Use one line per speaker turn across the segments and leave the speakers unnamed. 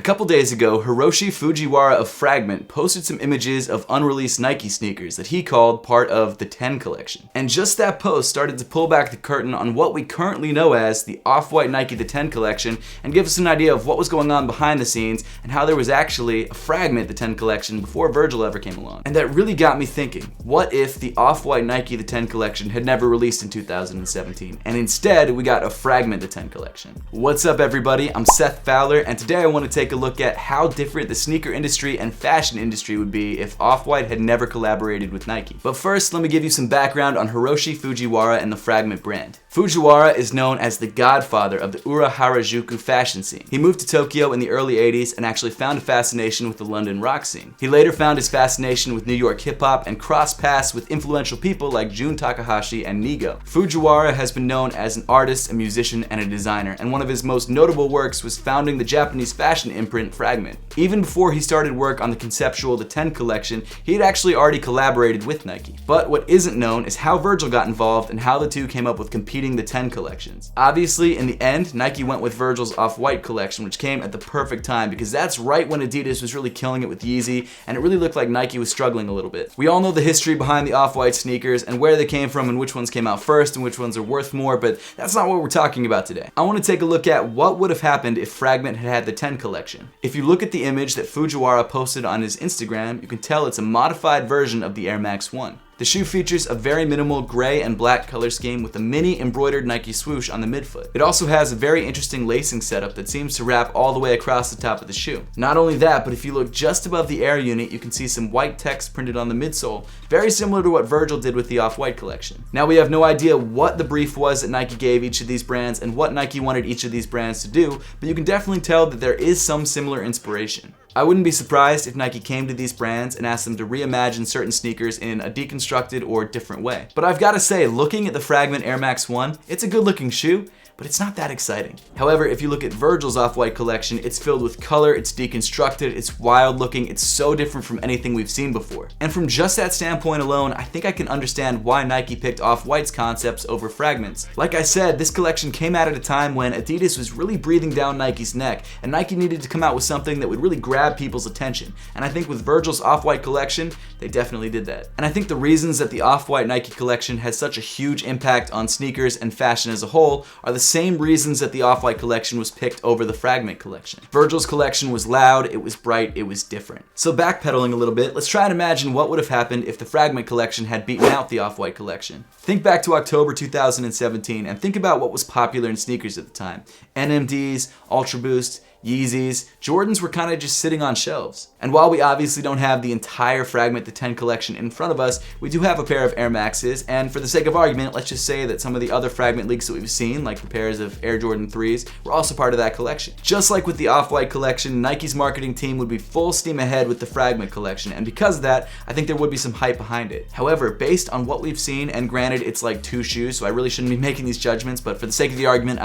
couple days ago, Hiroshi Fujiwara of Fragment posted some images of unreleased Nike sneakers that he called part of the 10 collection. And just that post started to pull back the curtain on what we currently know as the Off-White Nike The 10 collection and give us an idea of what was going on behind the scenes and how there was actually a Fragment The 10 collection before Virgil ever came along. And that really got me thinking, what if the Off-White Nike The 10 collection had never released in 2017 and instead we got a Fragment The 10 collection? What's up everybody, I'm Seth Fowler, and today I want to take a look at how different the sneaker industry and fashion industry would be if Off-White had never collaborated with Nike. But first, let me give you some background on Hiroshi Fujiwara and the Fragment brand. Fujiwara is known as the godfather of the Ura Harajuku fashion scene. He moved to Tokyo in the early 80s and actually found a fascination with the London rock scene. He later found his fascination with New York hip-hop and crossed paths with influential people like Jun Takahashi and Nigo. Fujiwara has been known as an artist, a musician, and a designer, and one of his most notable works was founding the Japanese fashion imprint Fragment. Even before he started work on the conceptual The 10 collection, he had actually already collaborated with Nike. But what isn't known is how Virgil got involved and how the two came up with competing The 10 collections. Obviously, in the end, Nike went with Virgil's Off-White collection, which came at the perfect time because that's right when Adidas was really killing it with Yeezy, and it really looked like Nike was struggling a little bit. We all know the history behind the Off-White sneakers and where they came from and which ones came out first and which ones are worth more, but that's not what we're talking about today. I want to take a look at what would have happened if Fragment had The 10 collection. If you look at the image that Fujiwara posted on his Instagram, you can tell it's a modified version of the Air Max 1. The shoe features a very minimal gray and black color scheme with a mini embroidered Nike swoosh on the midfoot. It also has a very interesting lacing setup that seems to wrap all the way across the top of the shoe. Not only that, but if you look just above the Air unit, you can see some white text printed on the midsole, very similar to what Virgil did with the Off-White collection. Now we have no idea what the brief was that Nike gave each of these brands and what Nike wanted each of these brands to do, but you can definitely tell that there is some similar inspiration. I wouldn't be surprised if Nike came to these brands and asked them to reimagine certain sneakers in a deconstructed or different way. But I've got to say, looking at the Fragment Air Max 1, it's a good looking shoe, but it's not that exciting. However, if you look at Virgil's Off-White collection, it's filled with color, it's deconstructed, it's wild looking, it's so different from anything we've seen before. And from just that standpoint alone, I think I can understand why Nike picked Off-White's concepts over Fragment's. Like I said, this collection came out at a time when Adidas was really breathing down Nike's neck, and Nike needed to come out with something that would really grab people's attention. And I think with Virgil's Off-White collection, they definitely did that. And I think the reasons that the Off-White Nike collection has such a huge impact on sneakers and fashion as a whole are the same reasons that the Off-White collection was picked over the Fragment collection. Virgil's collection was loud, it was bright, it was different. So backpedaling a little bit, let's try and imagine what would have happened if the Fragment collection had beaten out the Off-White collection. Think back to October 2017 and think about what was popular in sneakers at the time. NMDs, Ultra Boost, Yeezys, Jordans were kind of just sitting on shelves. And while we obviously don't have the entire Fragment The 10 collection in front of us, we do have a pair of Air Maxes, and for the sake of argument, let's just say that some of the other Fragment leaks that we've seen, like the pairs of Air Jordan 3s, were also part of that collection. Just like with the Off-White collection, Nike's marketing team would be full steam ahead with the Fragment collection, and because of that, I think there would be some hype behind it. However, based on what we've seen, and granted it's like two shoes, so I really shouldn't be making these judgments, but for the sake of the argument,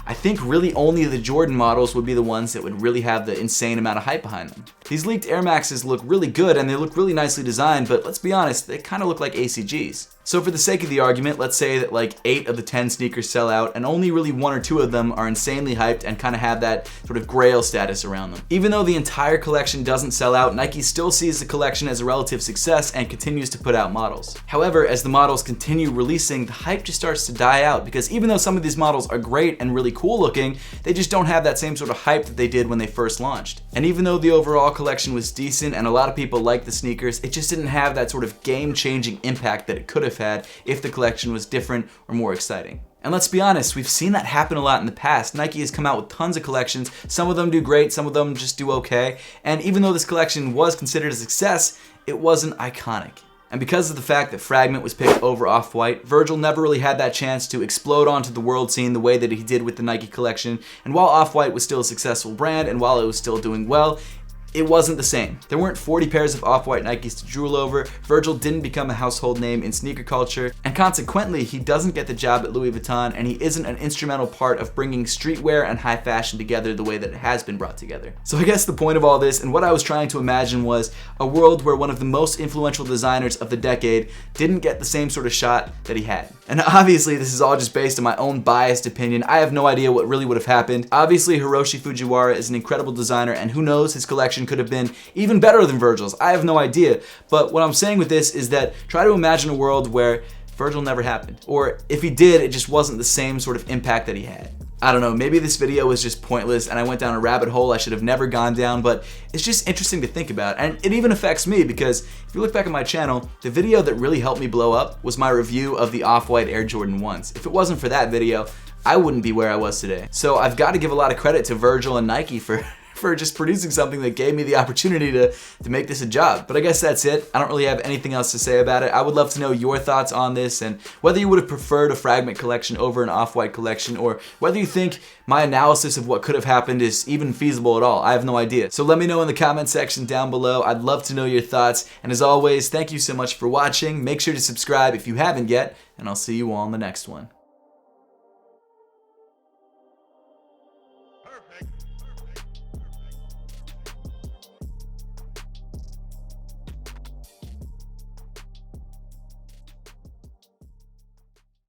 I think really only the Jordan models would be the ones that would really have the insane amount of hype behind them. These leaked Air Maxes look really good and they look really nicely designed, but let's be honest, they kind of look like ACGs. So for the sake of the argument, let's say that like 8 of the 10 sneakers sell out and only really 1 or 2 of them are insanely hyped and kind of have that sort of grail status around them. Even though the entire collection doesn't sell out, Nike still sees the collection as a relative success and continues to put out models. However, as the models continue releasing, the hype just starts to die out because even though some of these models are great and really cool looking, they just don't have that same sort of hype that they did when they first launched. And even though the overall collection was decent and a lot of people liked the sneakers, it just didn't have that sort of game-changing impact that it could have had if the collection was different or more exciting. And let's be honest, we've seen that happen a lot in the past. Nike has come out with tons of collections. Some of them do great, some of them just do okay. And even though this collection was considered a success, it wasn't iconic. And because of the fact that Fragment was picked over Off-White, Virgil never really had that chance to explode onto the world scene the way that he did with the Nike collection. And while Off-White was still a successful brand, and while it was still doing well, it wasn't the same. There weren't 40 pairs of off-white Nikes to drool over, Virgil didn't become a household name in sneaker culture, and consequently, he doesn't get the job at Louis Vuitton, and he isn't an instrumental part of bringing streetwear and high fashion together the way that it has been brought together. So I guess the point of all this, and what I was trying to imagine, was a world where one of the most influential designers of the decade didn't get the same sort of shot that he had. And obviously, this is all just based on my own biased opinion. I have no idea what really would have happened. Obviously, Hiroshi Fujiwara is an incredible designer, and who knows, his collection could have been even better than Virgil's. I have no idea. But what I'm saying with this is that try to imagine a world where Virgil never happened. Or if he did, it just wasn't the same sort of impact that he had. I don't know, maybe this video was just pointless and I went down a rabbit hole I should have never gone down, but it's just interesting to think about. And it even affects me because if you look back at my channel, the video that really helped me blow up was my review of the Off-White Air Jordan 1s. If it wasn't for that video, I wouldn't be where I was today. So I've got to give a lot of credit to Virgil and Nike for just producing something that gave me the opportunity to make this a job. But I guess that's it. I don't really have anything else to say about it. I would love to know your thoughts on this and whether you would have preferred a Fragment collection over an Off-White collection, or whether you think my analysis of what could have happened is even feasible at all. I have no idea. So let me know in the comment section down below. I'd love to know your thoughts. And as always, thank you so much for watching. Make sure to subscribe if you haven't yet, and I'll see you all in the next one.